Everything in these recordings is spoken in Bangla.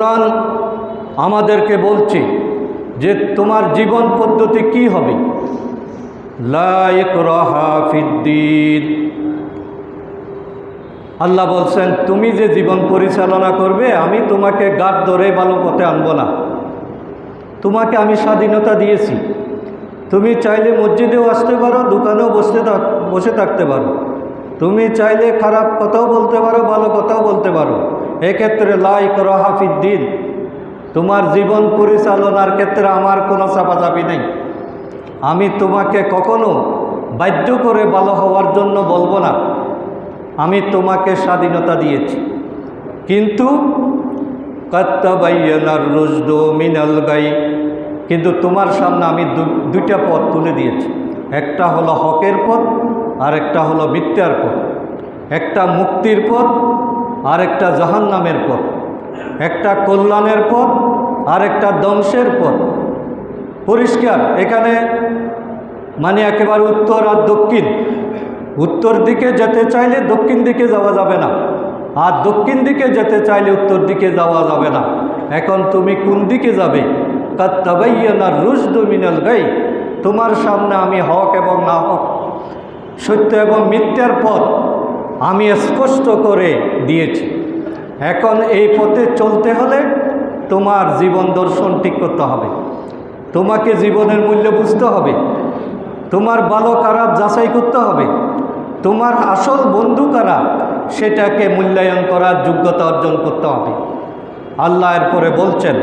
কোরআন আমাদেরকে বলছে যে তোমার জীবন পদ্ধতি কি হবে। লা ইকরাহা ফিদ্দীন, আল্লাহ বলছেন তুমি যে জীবন পরিচালনা করবে আমি তোমাকে গাদ ধরে ভালো পথে আনবো না। তোমাকে আমি স্বাধীনতা দিয়েছি, তুমি চাইলে মসজিদেও আসতে পারো, দোকানেও বসে থাকতে পারো, তুমি চাইলে খারাপ কথাও বলতে পারো, ভালো কথাও বলতে পারো। এক্ষেত্রে লা ইকরাহা ফিদ্দীন, তোমার জীবন পরিচালনার ক্ষেত্রে আমার কোনো চাপাচাপি নেই। আমি তোমাকে কখনো বাধ্য করে ভালো হওয়ার জন্য বলবো না, আমি তোমাকে স্বাধীনতা দিয়েছি। কিন্তু কাদ তাবায়্যানার রুশদু মিনাল গাই, কিন্তু তোমার সামনে আমি দুইটা পথ তুলে দিয়েছি। একটা হলো হকের পথ আর একটা হলো মিথ্যার পথ। একটা মুক্তির পথ আর একটা জাহান্নামের পথ। একটা কল্যাণের পথ আর একটা ধ্বংসের পথ। পরিষ্কার, এখানে মানে একেবারে উত্তর আর দক্ষিণ। উত্তর দিকে যেতে চাইলে দক্ষিণ দিকে যাওয়া যাবে না, আর দক্ষিণ দিকে যেতে চাইলে উত্তর দিকে যাওয়া যাবে না। এখন তুমি কোন দিকে যাবে? কাদ তাবায়্যানার রুশদু মিনাল গাই, তোমার সামনে আমি হক এবং না হক, সত্য এবং মিথ্যার পথ আমি স্পষ্ট করে দিয়েছি। এখন এই পথে চলতে হলে তোমার জীবন দর্শন ঠিক করতে হবে, তোমাকে জীবনের মূল্য বুঝতে হবে, তোমার ভালো খারাপ যাচাই করতে হবে, তোমার আসল বন্ধু কারা সেটাকে মূল্যায়ন করার যোগ্যতা অর্জন করতে হবে। আল্লাহ এরপরে বলছেন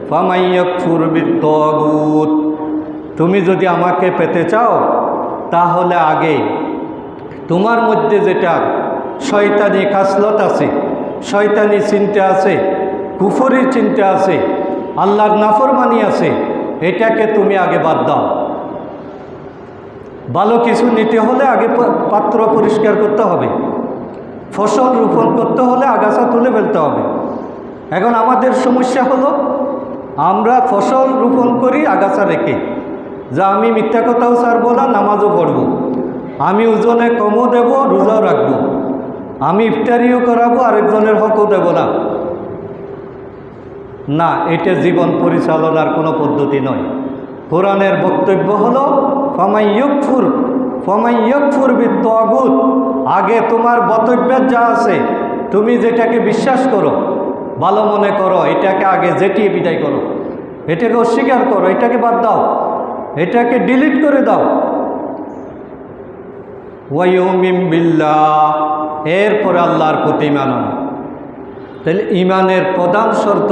ফামান ইয়াকফুর বিত্তাগুত, তুমি যদি আমাকে পেতে চাও তাহলে আগে তোমার মধ্যে যেটা শয়তানি খাসলত আছে, শয়তানি চিন্তা আছে, কুফরির চিন্তা আছে, আল্লাহর নাফরমানি আছে, এটাকে তুমি আগে বাদ দাও। ভালো কিছু নিতে হলে আগে পাত্র পরিষ্কার করতে হবে, ফসল রোপণ করতে হলে আগাছা তুলে ফেলতে হবে। এখন আমাদের সমস্যা হলো আমরা ফসল রোপণ করি আগাছা রেখে, যা আমি মিথ্যা কথাও ছাড়বো না, নামাজও পড়ব, আমি ওজনে কমও দেব, রোজাও রাখব, আমি ইফতারিও করাবো, আরেকজনের হকও দেব না। না, এটা জীবন পরিচালনার কোনো পদ্ধতি নয়। কোরআনের বক্তব্য হলো ফামান ইয়াকফুর বিত্তাগুত, আগে তোমার বক্তব্যের যা আছে, তুমি যেটাকে বিশ্বাস করো, ভালো মনে করো, এটাকে আগে যেটিয়ে বিদায় করো, এটাকে অস্বীকার করো, এটাকে বাদ দাও, এটাকে ডিলিট করে দাও। ওয়া ইউমিন বিল্লাহ, এরপরে আল্লাহর প্রতি ঈমান আনো। তাহলে ঈমানের প্রধান শর্ত